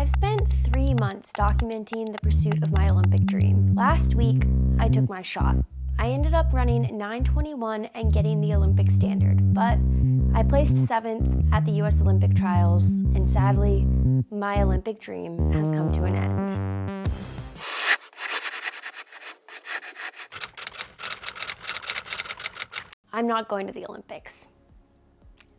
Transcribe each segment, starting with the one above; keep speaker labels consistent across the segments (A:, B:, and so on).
A: I've spent 3 months documenting the pursuit of my Olympic dream. Last week, I took my shot. I ended up running 9:21 and getting the Olympic standard, but I placed 7th at the US Olympic trials, and sadly, my Olympic dream has come to an end. I'm not going to the Olympics.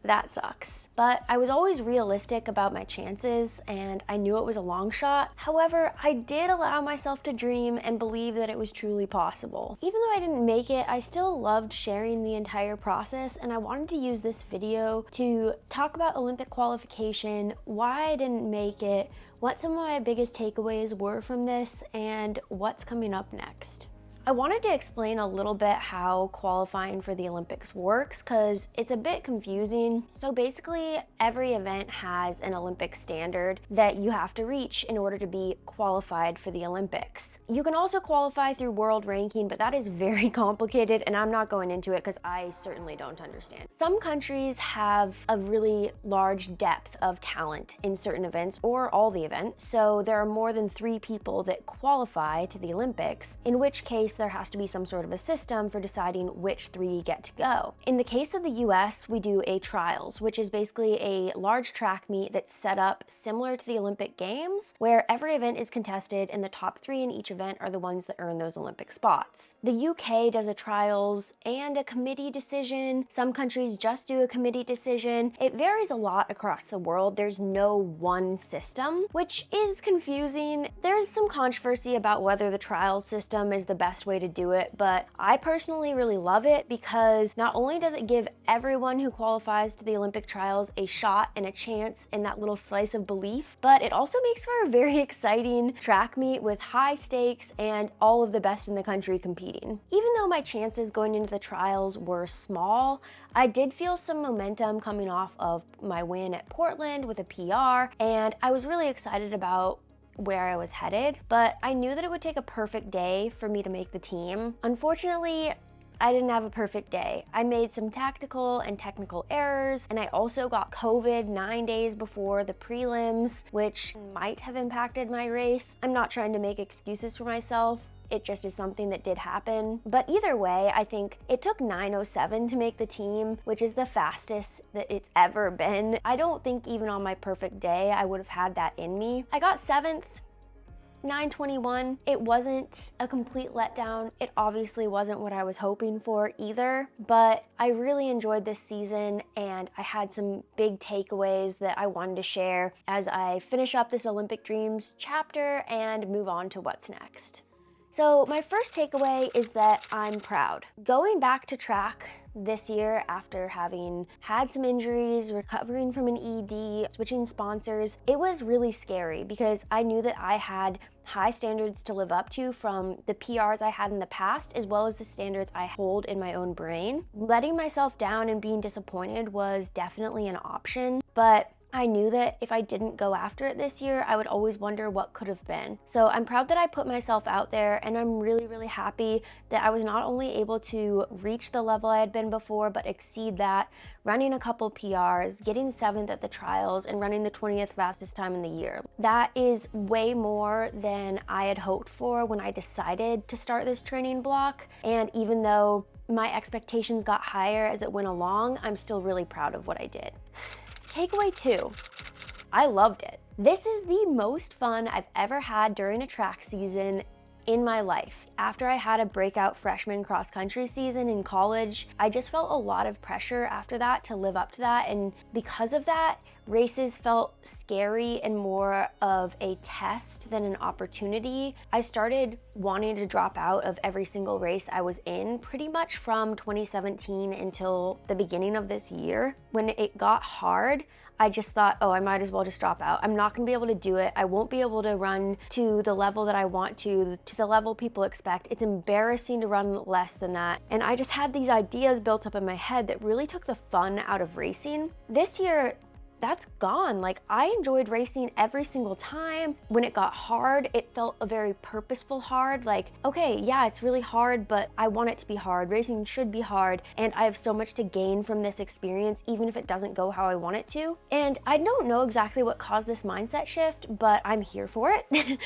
A: That sucks. But I was always realistic about my chances, and I knew it was a long shot. However, I did allow myself to dream and believe that it was truly possible. Even though I didn't make it, I still loved sharing the entire process, and I wanted to use this video to talk about Olympic qualification, why I didn't make it, what some of my biggest takeaways were from this, and what's coming up next. I wanted to explain a little bit how qualifying for the Olympics works because it's a bit confusing. So basically, every event has an Olympic standard that you have to reach in order to be qualified for the Olympics. You can also qualify through world ranking, but that is very complicated and I'm not going into it because I certainly don't understand. Some countries have a really large depth of talent in certain events or all the events. So there are more than 3 people that qualify to the Olympics, in which case there has to be some sort of a system for deciding which 3 get to go. In the case of the US, we do a trials, which is basically a large track meet that's set up similar to the Olympic Games, where every event is contested and the top 3 in each event are the ones that earn those Olympic spots. The UK does a trials and a committee decision. Some countries just do a committee decision. It varies a lot across the world. There's no one system, which is confusing. There's some controversy about whether the trial system is the best way to do it, but I personally really love it because not only does it give everyone who qualifies to the Olympic trials a shot and a chance in that little slice of belief, but it also makes for a very exciting track meet with high stakes and all of the best in the country competing. Even though my chances going into the trials were small, I did feel some momentum coming off of my win at Portland with a PR, and I was really excited about where I was headed, but I knew that it would take a perfect day for me to make the team. Unfortunately, I didn't have a perfect day. I made some tactical and technical errors, and I also got COVID 9 days before the prelims, which might have impacted my race. I'm not trying to make excuses for myself. It just is something that did happen. But either way, I think it took 9:07 to make the team, which is the fastest that it's ever been. I don't think even on my perfect day, I would have had that in me. I got 7th, 9:21. It wasn't a complete letdown. It obviously wasn't what I was hoping for either, but I really enjoyed this season and I had some big takeaways that I wanted to share as I finish up this Olympic Dreams chapter and move on to what's next. So my first takeaway is that I'm proud. Going back to track this year after having had some injuries, recovering from an ED, switching sponsors, it was really scary because I knew that I had high standards to live up to from the PRs I had in the past, as well as the standards I hold in my own brain. Letting myself down and being disappointed was definitely an option, but I knew that if I didn't go after it this year, I would always wonder what could have been. So I'm proud that I put myself out there, and I'm really, really happy that I was not only able to reach the level I had been before, but exceed that, running a couple PRs, getting 7th at the trials, and running the 20th fastest time in the year. That is way more than I had hoped for when I decided to start this training block. And even though my expectations got higher as it went along, I'm still really proud of what I did. Takeaway 2, I loved it. This is the most fun I've ever had during a track season in my life. After I had a breakout freshman cross country season in college, I just felt a lot of pressure after that to live up to that, and because of that, races felt scary and more of a test than an opportunity. I started wanting to drop out of every single race I was in pretty much from 2017 until the beginning of this year. When it got hard, I just thought, oh, I might as well just drop out. I'm not gonna be able to do it. I won't be able to run to the level that I want to the level people expect. It's embarrassing to run less than that. And I just had these ideas built up in my head that really took the fun out of racing. This year, that's gone. Like, I enjoyed racing every single time. When it got hard, it felt a very purposeful hard. Like, okay, yeah, it's really hard, but I want it to be hard. Racing should be hard, and I have so much to gain from this experience, even if it doesn't go how I want it to. And I don't know exactly what caused this mindset shift, but I'm here for it.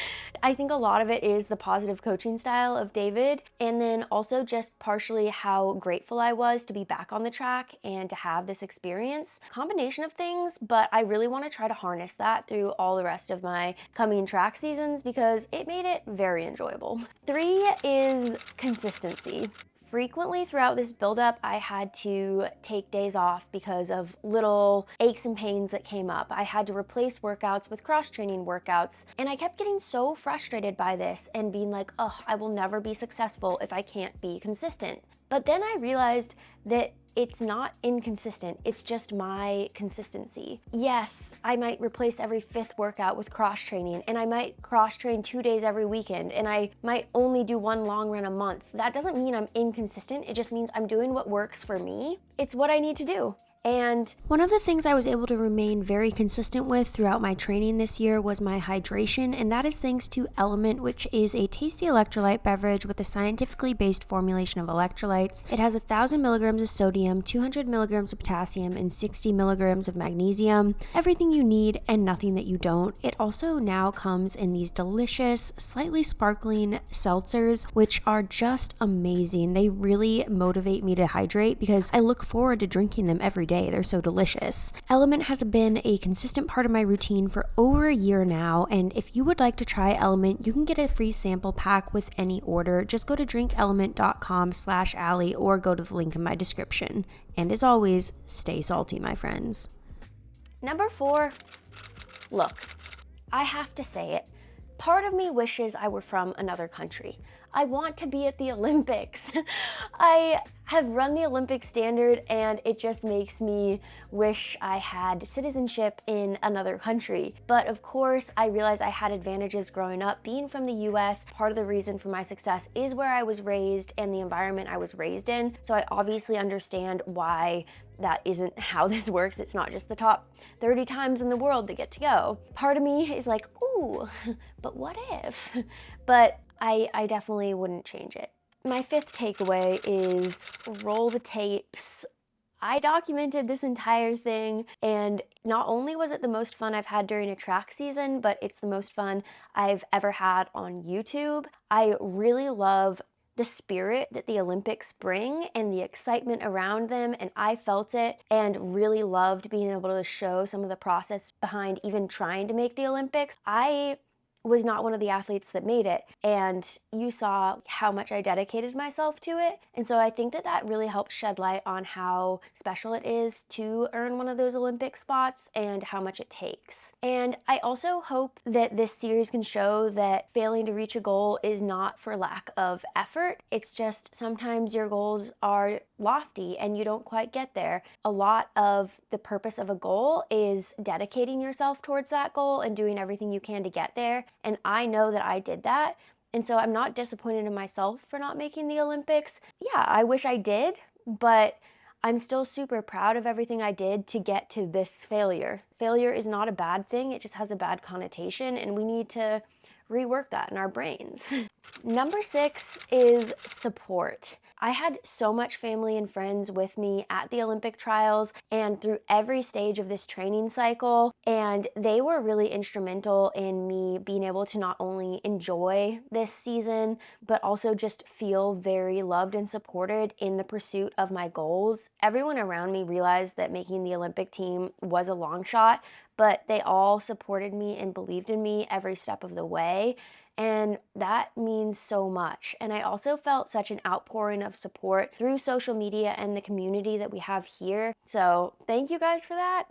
A: I think a lot of it is the positive coaching style of David, and then also just partially how grateful I was to be back on the track and to have this experience. Combination of things, but I really want to try to harness that through all the rest of my coming track seasons because it made it very enjoyable. 3 is consistency. Frequently throughout this buildup, I had to take days off because of little aches and pains that came up. I had to replace workouts with cross-training workouts, and I kept getting so frustrated by this and being like, oh, I will never be successful if I can't be consistent. But then I realized that it's not inconsistent, it's just my consistency. Yes, I might replace every 5th workout with cross-training, and I might cross-train 2 days every weekend, and I might only do 1 long run a month. That doesn't mean I'm inconsistent, it just means I'm doing what works for me. It's what I need to do. And one of the things I was able to remain very consistent with throughout my training this year was my hydration, and that is thanks to Element, which is a tasty electrolyte beverage with a scientifically based formulation of electrolytes. It has 1,000 milligrams of sodium, 200 milligrams of potassium, and 60 milligrams of magnesium. Everything you need and nothing that you don't. It also now comes in these delicious, slightly sparkling seltzers, which are just amazing. They really motivate me to hydrate because I look forward to drinking them every day. They're so delicious. Element has been a consistent part of my routine for over a year now, and if you would like to try Element, you can get a free sample pack with any order. Just go to drinkelement.com/Allie or go to the link in my description. And as always, stay salty, my friends. Number 4, look, I have to say it. Part of me wishes I were from another country. I want to be at the Olympics. I have run the Olympic standard and it just makes me wish I had citizenship in another country. But of course, I realized I had advantages growing up being from the US. Part of the reason for my success is where I was raised and the environment I was raised in. So I obviously understand why that isn't how this works. It's not just the top 30 times in the world that get to go. Part of me is like, ooh, but what if? But I definitely wouldn't change it. My 5th takeaway is roll the tapes. I documented this entire thing, and not only was it the most fun I've had during a track season, but it's the most fun I've ever had on YouTube. I really love the spirit that the Olympics bring and the excitement around them, and I felt it and really loved being able to show some of the process behind even trying to make the Olympics. I was not one of the athletes that made it, and you saw how much I dedicated myself to it, and so I think that that really helped shed light on how special it is to earn one of those Olympic spots and how much it takes. And I also hope that this series can show that failing to reach a goal is not for lack of effort. It's just sometimes your goals are lofty and you don't quite get there. A lot of the purpose of a goal is dedicating yourself towards that goal and doing everything you can to get there. And I know that I did that. And so I'm not disappointed in myself for not making the Olympics. Yeah, I wish I did, but I'm still super proud of everything I did to get to this failure. Failure is not a bad thing, it just has a bad connotation, and we need to rework that in our brains. Number 6 is support. I had so much family and friends with me at the Olympic trials and through every stage of this training cycle, and they were really instrumental in me being able to not only enjoy this season, but also just feel very loved and supported in the pursuit of my goals. Everyone around me realized that making the Olympic team was a long shot, but they all supported me and believed in me every step of the way. And that means so much. And I also felt such an outpouring of support through social media and the community that we have here. So thank you guys for that.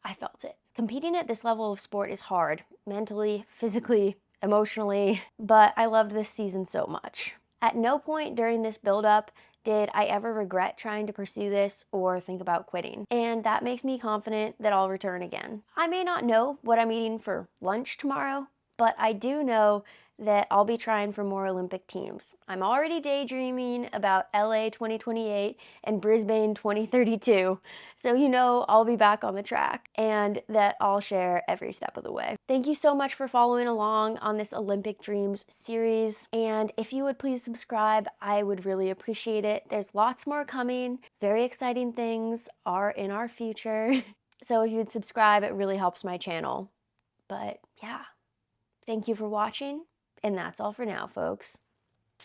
A: I felt it. Competing at this level of sport is hard, mentally, physically, emotionally, but I loved this season so much. At no point during this build-up did I ever regret trying to pursue this or think about quitting. And that makes me confident that I'll return again. I may not know what I'm eating for lunch tomorrow, but I do know that I'll be trying for more Olympic teams. I'm already daydreaming about LA 2028 and Brisbane 2032, so you know I'll be back on the track and that I'll share every step of the way. Thank you so much for following along on this Olympic Dreams series, and if you would please subscribe, I would really appreciate it. There's lots more coming. Very exciting things are in our future. So if you'd subscribe, it really helps my channel. But yeah, thank you for watching, and that's all for now, folks.